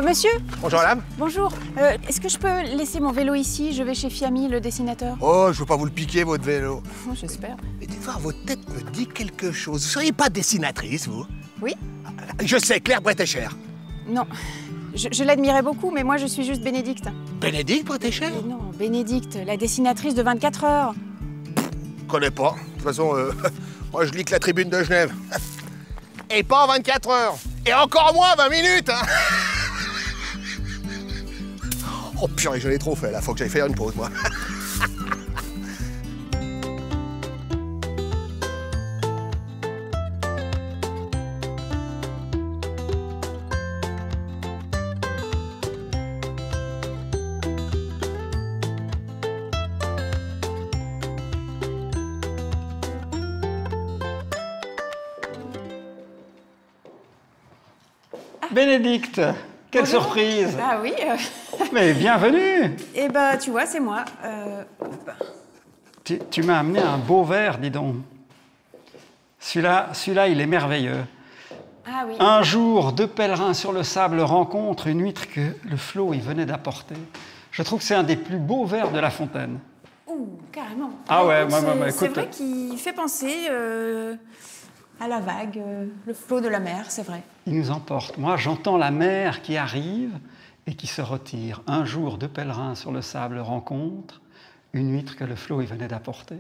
Monsieur? Bonjour madame. Bonjour. Est-ce que je peux laisser mon vélo ici? Je vais chez Fiami, le dessinateur. Oh, je veux pas vous le piquer, votre vélo. Oh, j'espère. Mais dites voir, votre tête me dit quelque chose. Vous seriez pas dessinatrice, vous? Oui? Je sais, Claire Bretécher. Non. Je l'admirais beaucoup, mais moi je suis juste Bénédicte. Bénédicte Bretécher? Non, Bénédicte, la dessinatrice de 24 heures. Je connais pas. De toute façon, moi je lis que la Tribune de Genève. Et pas en 24 heures. Et encore moins 20 minutes, hein. Oh purée, je l'ai trop fait là, faut que j'aille faire une pause, moi. Bénédicte, quelle Bonjour. surprise! Ah oui. Mais bienvenue! Eh ben, tu vois, c'est moi. Tu m'as amené un beau verre, dis donc. Celui-là, il est merveilleux. Ah oui. Un jour, deux pèlerins sur le sable rencontrent une huître que le flot y venait d'apporter. Je trouve que c'est un des plus beaux vers de La Fontaine. Ouh, carrément. Ah ouais, Écoute, écoute. c'est vrai qu'il fait penser à la vague, le flot de la mer, c'est vrai. Il nous emporte. Moi, j'entends la mer qui arrive et qui se retire. Un jour, deux pèlerins sur le sable rencontrent une huître que le flot y venait d'apporter.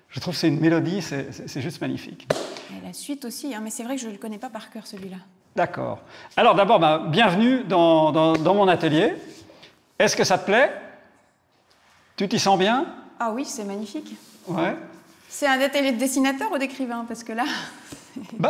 Je trouve que c'est une mélodie, c'est juste magnifique. Et la suite aussi, hein, mais c'est vrai que je ne le connais pas par cœur, celui-là. D'accord. Alors d'abord, bienvenue dans mon atelier. Est-ce que ça te plaît? Tu t'y sens bien? Ah oui, c'est magnifique. Ouais. C'est un atelier de dessinateur ou d'écrivain? Parce que là...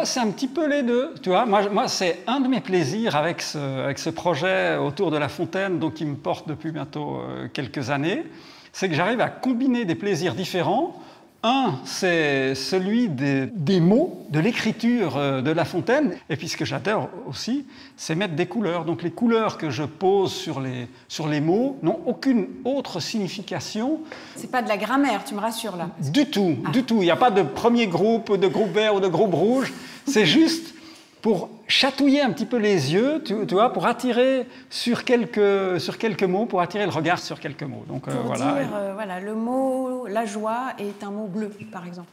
C'est un petit peu les deux. Tu vois, moi c'est un de mes plaisirs avec ce projet autour de La Fontaine, donc qui me porte depuis bientôt quelques années, c'est que j'arrive à combiner des plaisirs différents. Un, c'est celui des mots, de l'écriture de La Fontaine. Et puis ce que j'adore aussi, c'est mettre des couleurs. Donc les couleurs que je pose sur les mots n'ont aucune autre signification. C'est pas de la grammaire, tu me rassures là. Du tout, du tout. Il n'y a pas de premier groupe, de groupe vert ou de groupe rouge. C'est juste pour chatouiller un petit peu les yeux, tu vois, pour attirer sur quelques mots, pour attirer le regard sur quelques mots. Donc, Pour voilà. dire, voilà, le mot la joie est un mot bleu, par exemple.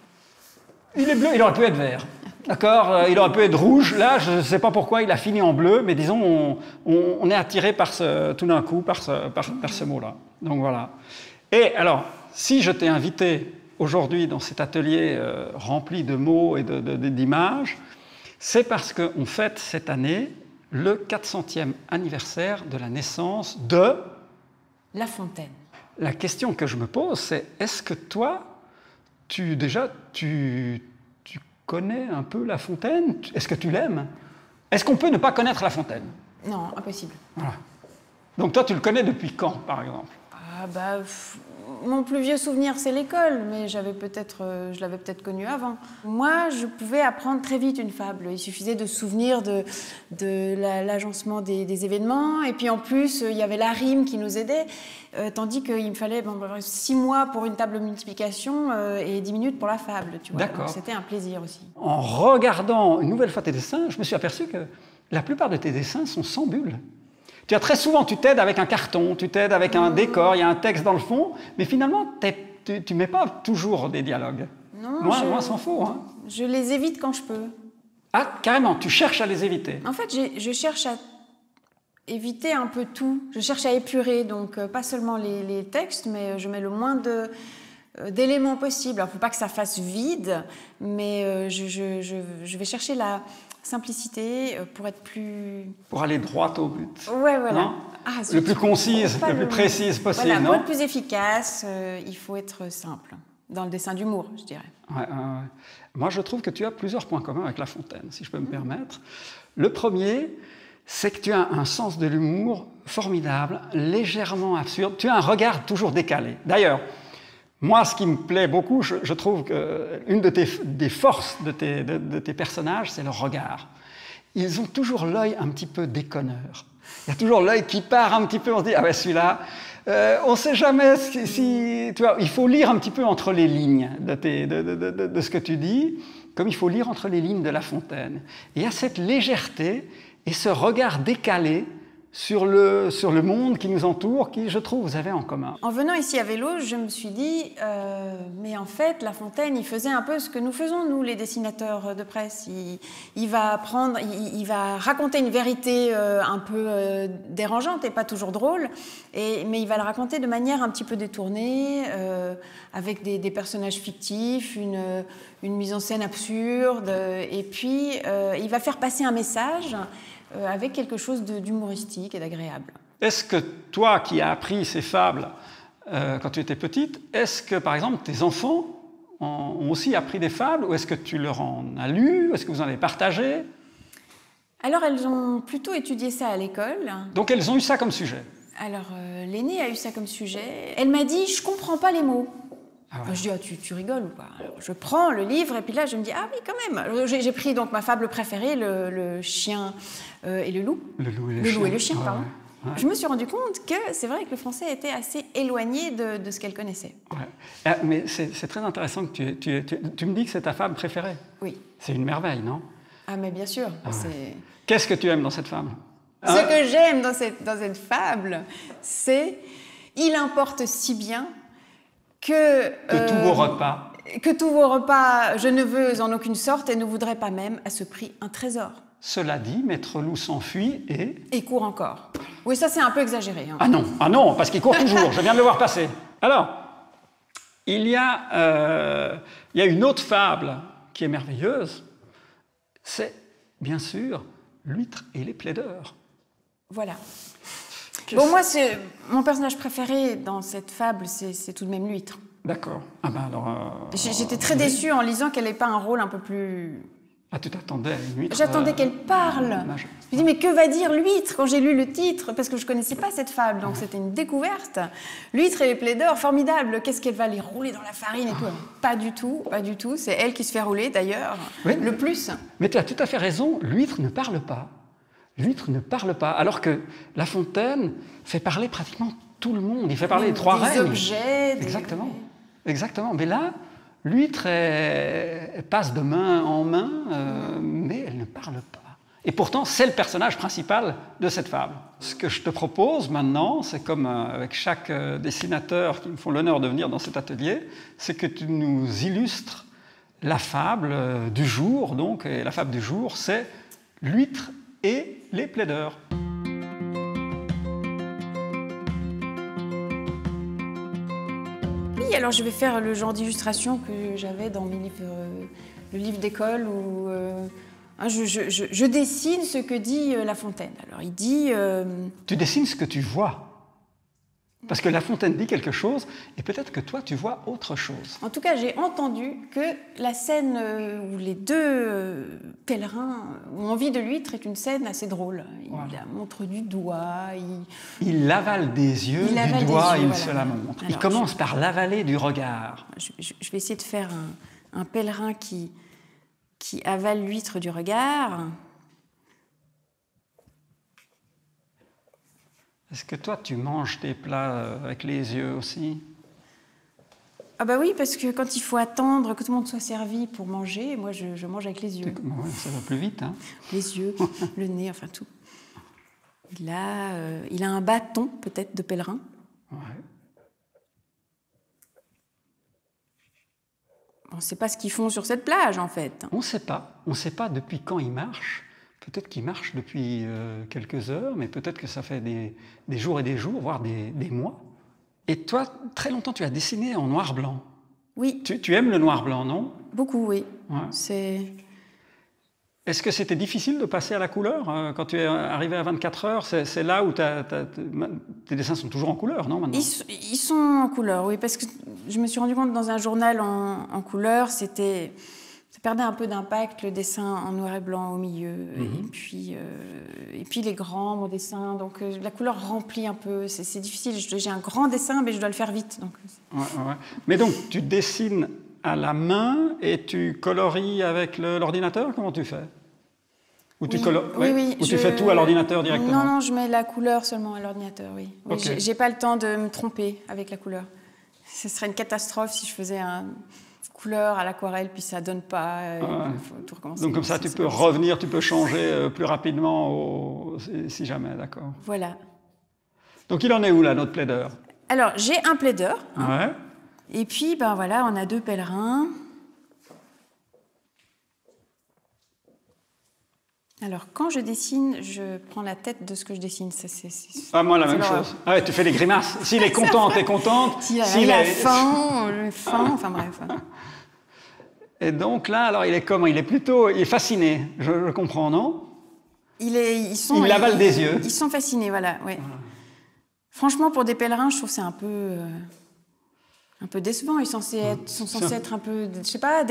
Il est bleu, il aurait pu être vert. D'accord, il aurait pu être rouge. Là, je ne sais pas pourquoi il a fini en bleu, mais disons, on est attiré tout d'un coup par ce mot-là. Donc voilà. Et alors, si je t'ai invité aujourd'hui dans cet atelier rempli de mots et d'images, c'est parce qu'on fête cette année le 400e anniversaire de la naissance de... La Fontaine. La question que je me pose, c'est est-ce que toi, tu connais un peu La Fontaine? Est-ce que tu l'aimes? Est-ce qu'on peut ne pas connaître La Fontaine? Non, impossible. Voilà. Donc toi, tu le connais depuis quand, par exemple? Mon plus vieux souvenir, c'est l'école, mais je l'avais peut-être connu avant. Moi, je pouvais apprendre très vite une fable. Il suffisait de se souvenir de l'agencement des événements, et puis en plus, il y avait la rime qui nous aidait, tandis qu'il me fallait 6 mois pour une table de multiplication et 10 minutes pour la fable. Tu vois. D'accord. C'était un plaisir aussi. En regardant une nouvelle fois tes dessins, je me suis aperçu que la plupart de tes dessins sont sans bulles. Très souvent, tu t'aides avec un carton, tu t'aides avec un décor, il y a un texte dans le fond, mais finalement, tu ne mets pas toujours des dialogues. Non, Moi, s'en faut. Hein. Je les évite quand je peux. Ah, carrément, tu cherches à les éviter. En fait, je cherche à éviter un peu tout. Je cherche à épurer, donc pas seulement les textes, mais je mets le moins d'éléments possible. Alors, il ne faut pas que ça fasse vide, mais je vais chercher la simplicité pour être plus... Pour aller droit au but. Ouais, voilà. Non le plus concise, le plus précise possible, voilà, non? pour être plus efficace, il faut être simple. Dans le dessin d'humour, je dirais. Ouais. Moi, je trouve que tu as plusieurs points communs avec La Fontaine, si je peux me permettre. Le premier, c'est que tu as un sens de l'humour formidable, légèrement absurde. Tu as un regard toujours décalé. D'ailleurs, moi, ce qui me plaît beaucoup, je trouve qu'une des forces de tes personnages, c'est leur regard. Ils ont toujours l'œil un petit peu déconneur. Il y a toujours l'œil qui part un petit peu, on se dit « Ah ouais, celui-là, on ne sait jamais si... » Tu vois, il faut lire un petit peu entre les lignes de ce que tu dis, comme il faut lire entre les lignes de La Fontaine. Et il y a cette légèreté et ce regard décalé sur le monde qui nous entoure, qui, je trouve, vous avez en commun. En venant ici à vélo, je me suis dit, mais en fait, La Fontaine, il faisait un peu ce que nous faisons, nous, les dessinateurs de presse. Il va raconter une vérité un peu dérangeante et pas toujours drôle, mais il va le raconter de manière un petit peu détournée, avec des personnages fictifs, une mise en scène absurde, et puis il va faire passer un message avec quelque chose d'humoristique et d'agréable. Est-ce que toi qui as appris ces fables quand tu étais petite, est-ce que par exemple tes enfants ont aussi appris des fables, ou est-ce que tu leur en as lu, est-ce que vous en avez partagé? Alors elles ont plutôt étudié ça à l'école. Donc elles ont eu ça comme sujet? Alors l'aînée a eu ça comme sujet. Elle m'a dit « je comprends pas les mots ». Ah ouais. Je dis, tu rigoles ou quoi? Alors, je prends le livre et puis là, je me dis, ah oui, quand même. J'ai pris donc ma fable préférée, le chien et le loup. Le loup et le chien, ouais, pardon. Ouais. Je me suis rendu compte que c'est vrai que le français était assez éloigné de ce qu'elle connaissait. Ouais. Mais c'est très intéressant que tu me dis que c'est ta fable préférée. Oui. C'est une merveille, non? Ah, mais bien sûr. Ah ouais. Qu'est-ce que tu aimes dans cette fable? Ce que j'aime dans cette fable, c'est « il importe si bien » que tous vos repas. Que tous vos repas, je ne veux en aucune sorte et ne voudrais pas même à ce prix un trésor. Cela dit, Maître Loup s'enfuit et... Et court encore. Oui, ça c'est un peu exagéré. Hein. Ah non, parce qu'il court toujours, je viens de le voir passer. Alors, il y a une autre fable qui est merveilleuse, c'est bien sûr l'huître et les plaideurs. Voilà. Bon, moi, mon personnage préféré dans cette fable, c'est tout de même l'huître. D'accord. Ah ben alors... J'étais très déçue en lisant qu'elle n'ait pas un rôle un peu plus... Ah, tu t'attendais à une huître... J'attendais qu'elle parle. Je me dis, mais que va dire l'huître quand j'ai lu le titre? Parce que je ne connaissais pas cette fable, donc c'était une découverte. L'huître et les plaideurs, formidable. Qu'est-ce qu'elle va les rouler dans la farine et tout? Pas du tout, pas du tout. C'est elle qui se fait rouler, d'ailleurs, oui, le plus. Mais tu as tout à fait raison, l'huître ne parle pas. L'huître ne parle pas, alors que La Fontaine fait parler pratiquement tout le monde. Il fait parler les trois règnes. Des objets. Exactement. Exactement. Mais là, l'huître elle passe de main en main, mais elle ne parle pas. Et pourtant, c'est le personnage principal de cette fable. Ce que je te propose maintenant, c'est comme avec chaque dessinateur qui me font l'honneur de venir dans cet atelier, c'est que tu nous illustres la fable du jour. Donc, et la fable du jour, c'est l'huître et les plaideurs. Oui, alors je vais faire le genre d'illustration que j'avais dans mes livres, le livre d'école où je dessine ce que dit La Fontaine. Alors il dit... Tu dessines ce que tu vois. Parce que La Fontaine dit quelque chose, et peut-être que toi, tu vois autre chose. En tout cas, j'ai entendu que la scène où les deux pèlerins ont envie de l'huître est une scène assez drôle. Il la montre du doigt. Il l'avale des yeux, du doigt, et il se la montre. Alors, il commence par l'avaler du regard. Je vais essayer de faire un pèlerin qui avale l'huître du regard. Est-ce que toi, tu manges tes plats avec les yeux aussi? Ah bah oui, parce que quand il faut attendre que tout le monde soit servi pour manger, moi je mange avec les yeux. Ouais, ça va plus vite, hein? Les yeux, le nez, enfin tout. Il a un bâton, peut-être, de pèlerin. Ouais. On ne sait pas ce qu'ils font sur cette plage, en fait. On ne sait pas. On ne sait pas depuis quand ils marchent. Peut-être qu'ils marchent depuis quelques heures, mais peut-être que ça fait des jours et des jours, voire des mois. Et toi, très longtemps, tu as dessiné en noir-blanc. Oui. Tu aimes le noir-blanc, non? Beaucoup, oui. Ouais. Est-ce que c'était difficile de passer à la couleur quand tu es arrivé à 24 heures? C'est là où tes dessins sont toujours en couleur, non, maintenant? Ils sont en couleur, oui, parce que je me suis rendu compte dans un journal en couleur, ça perdait un peu d'impact, le dessin en noir et blanc au milieu, et puis les grands dessins, donc la couleur remplit un peu, c'est difficile, j'ai un grand dessin, mais je dois le faire vite. Donc. Ouais. Mais donc, tu dessines à la main et tu colories avec l'ordinateur? Comment tu fais? Ou tu fais tout à l'ordinateur directement? Non, je mets la couleur seulement à l'ordinateur, oui. Okay. J'ai pas le temps de me tromper avec la couleur. Ce serait une catastrophe si je faisais couleur à l'aquarelle, puis ça donne pas. Il faut tout recommencer. Donc comme ça, tu peux revenir, tu peux changer plus rapidement si jamais, d'accord. Voilà. Donc il en est où là, notre plaideur? Alors j'ai un plaideur. Ouais. Et puis ben voilà, on a 2 pèlerins. Alors quand je dessine, je prends la tête de ce que je dessine. Moi la même chose. Ah ouais, tu fais les grimaces. S'il est content, t'es contente. S'il a faim, enfin bref. Et donc là, alors il est comment? Il est fasciné, je comprends, non? Il l'avale des yeux. Ils sont fascinés, voilà. Ouais. Franchement, pour des pèlerins, je trouve que c'est un peu décevant. Ils sont censés être un peu, je sais pas,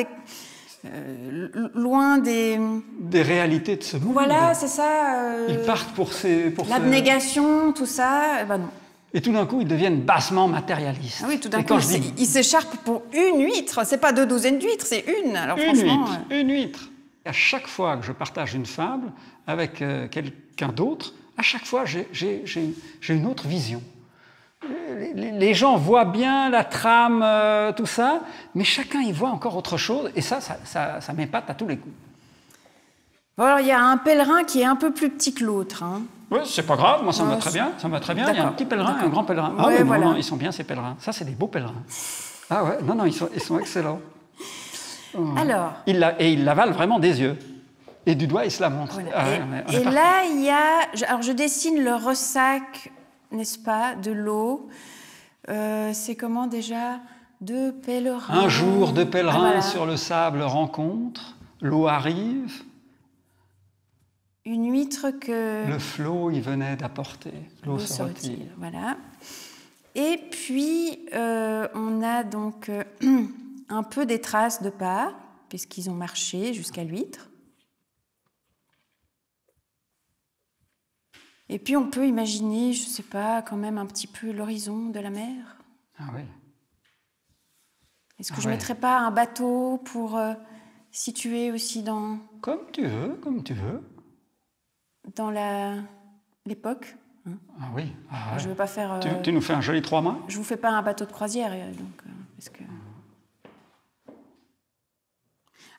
loin des réalités de ce monde. Voilà, c'est ça. Ils partent pour l'abnégation, tout ça. Ben non. Et tout d'un coup, ils deviennent bassement matérialistes. Ah oui, tout d'un coup, ils s'écharpent pour une huître. C'est pas 2 douzaines d'huîtres, c'est une. Alors franchement, une huître. À chaque fois que je partage une fable avec quelqu'un d'autre, à chaque fois, j'ai une autre vision. Les gens voient bien la trame, tout ça, mais chacun y voit encore autre chose, et ça m'épate à tous les coups. Bon, alors, il y a un pèlerin qui est un peu plus petit que l'autre. Hein. Oui, c'est pas grave, moi ça me va très bien. Ça me va très bien. Il y a un petit pèlerin et un grand pèlerin. Ah ouais, voilà. Non, ils sont bien ces pèlerins. Ça, c'est des beaux pèlerins. Ah ouais, non, ils sont excellents. Alors. Il l'avale vraiment des yeux. Et du doigt, il se la montre. Voilà. Ah, et là, il y a... Alors, je dessine le ressac, n'est-ce pas, de l'eau. C'est comment déjà? 2 pèlerins. Un jour, 2 pèlerins sur le sable rencontrent. L'eau arrive. Une huître que... Le flot, il venait d'apporter. L'eau se retire. Voilà. Et puis, on a donc un peu des traces de pas, puisqu'ils ont marché jusqu'à l'huître. Et puis, on peut imaginer, je ne sais pas, quand même un petit peu l'horizon de la mer. Ah oui. Est-ce que je ne mettrais pas un bateau pour situer aussi dans... Comme tu veux, comme tu veux. Dans l'époque. Hein. Ah oui. Ah ouais. Je veux pas faire... Tu nous fais un joli 3 mâts? Je vous fais pas un bateau de croisière, donc... parce que...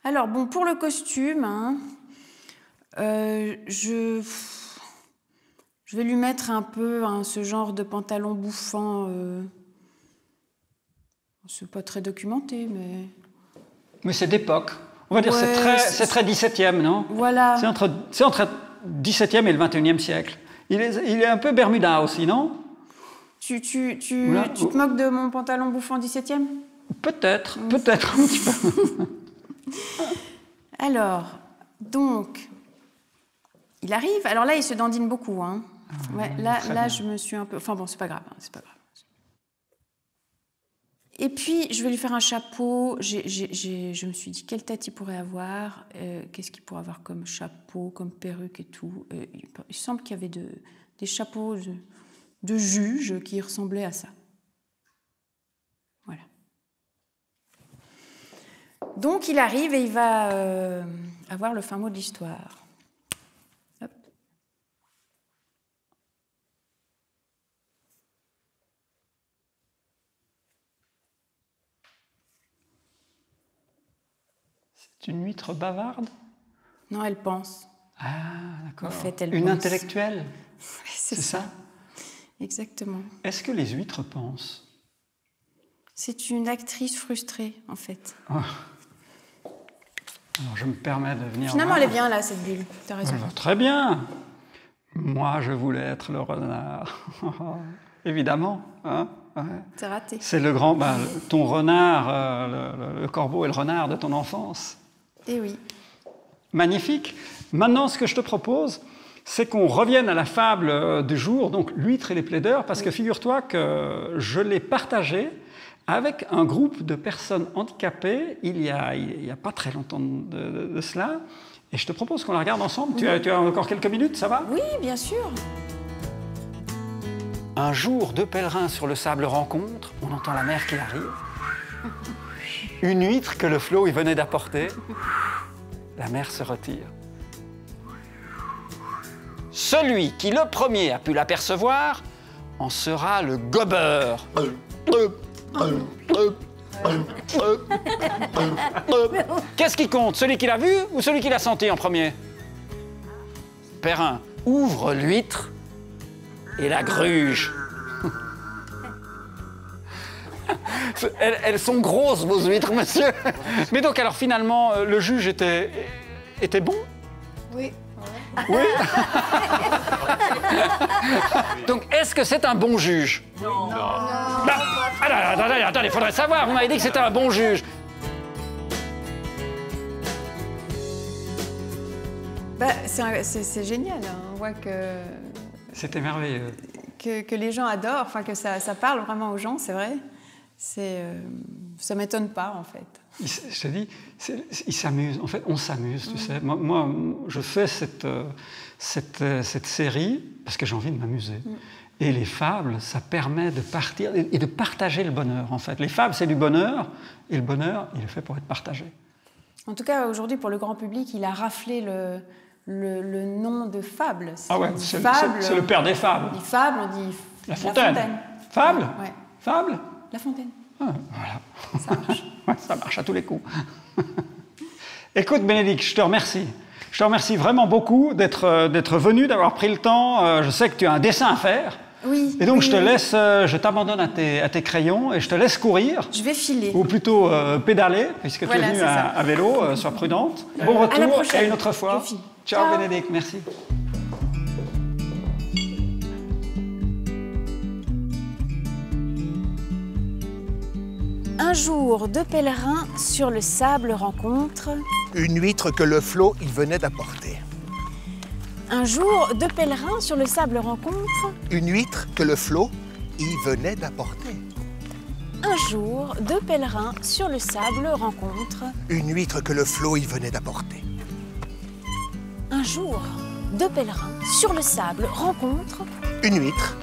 Alors, bon, pour le costume, hein, je vais lui mettre un peu ce genre de pantalon bouffant. C'est pas très documenté, mais... Mais c'est d'époque. On va dire c'est très 17e, non? Voilà. C'est entre 17e et le 21e siècle. Il est un peu Bermuda aussi, non? Tu te moques de mon pantalon bouffant 17e? Peut-être un petit peu. Alors, donc, il arrive. Alors là, il se dandine beaucoup. Hein. Ouais, là je me suis un peu... Enfin bon, c'est pas grave, c'est pas grave. Et puis, je vais lui faire un chapeau. Je me suis dit, quelle tête il pourrait avoir? Qu'est-ce qu'il pourrait avoir comme chapeau, comme perruque et tout? Il semble qu'il y avait des chapeaux de juges qui ressemblaient à ça. Voilà. Donc, il arrive et il va avoir le fin mot de l'histoire. Hop. C'est une huître bavarde? Non, elle pense. Ah, d'accord. En fait, elle une pense. Intellectuelle? C'est ça. Exactement. Est-ce que les huîtres pensent? C'est une actrice frustrée, en fait. Oh. Alors, je me permets de venir... Finalement, elle est bien, là, cette bulle. T'as raison. Elle va très bien. Moi, je voulais être le renard. Évidemment. Hein? Ouais. C'est raté. C'est le grand... ton renard, le corbeau et le renard de ton enfance. Eh oui. Magnifique. Maintenant, ce que je te propose, c'est qu'on revienne à la fable du jour, donc l'huître et les plaideurs, parce que figure-toi que je l'ai partagée avec un groupe de personnes handicapées il y a pas très longtemps de cela. Et je te propose qu'on la regarde ensemble. Tu as encore quelques minutes, ça va? Oui, bien sûr. Un jour, 2 pèlerins sur le sable rencontrent, on entend la mer qui arrive. Une huître que le flot y venait d'apporter. La mer se retire. Celui qui le premier a pu l'apercevoir en sera le gobeur. Qu'est-ce qui compte? Celui qui l'a vu ou celui qui l'a senti en premier? Perrin, ouvre l'huître et la gruge. Elles sont grosses, vos huîtres, monsieur. Mais donc, alors, finalement, le juge était bon? Oui. Oui. Donc, est-ce que c'est un bon juge? Non. Attendez, il faudrait savoir. Vous m'avez dit que c'était un bon juge. Bah, c'est génial, hein. On voit C'était merveilleux. que les gens adorent, enfin que ça parle vraiment aux gens, c'est vrai. Ça m'étonne pas, en fait. Je te dis, ils s'amusent. En fait, on s'amuse, tu sais. Moi, je fais cette série parce que j'ai envie de m'amuser. Et les fables, ça permet de partir et de partager le bonheur, en fait. Les fables, c'est du bonheur, et le bonheur, il est fait pour être partagé. En tout cas, aujourd'hui, pour le grand public, il a raflé le nom de fable. Ah ouais, c'est le père des fables. On dit fable, on dit La Fontaine. Fable? Ouais. Fable? La Fontaine. Ah, voilà. Ça marche. Ouais, ça marche à tous les coups. Écoute, Bénédicte, je te remercie. Je te remercie vraiment beaucoup d'être venu, d'avoir pris le temps. Je sais que tu as un dessin à faire. Oui. Et donc, oui, je t'abandonne à tes crayons et je te laisse courir. Je vais filer. Ou plutôt pédaler, puisque tu es venue c'est ça. à vélo, sois prudente. Bon retour prochaine. et une autre fois. Je file. Ciao, Ciao. Bénédicte, merci. Un jour, deux pèlerins sur le sable rencontrent. Une huître que le flot y venait d'apporter. Un jour, deux pèlerins sur le sable rencontrent. Une huître que le flot y venait d'apporter. Un jour, deux pèlerins sur le sable rencontrent. Une huître que le flot y venait d'apporter. Un jour, deux pèlerins sur le sable rencontrent. Une huître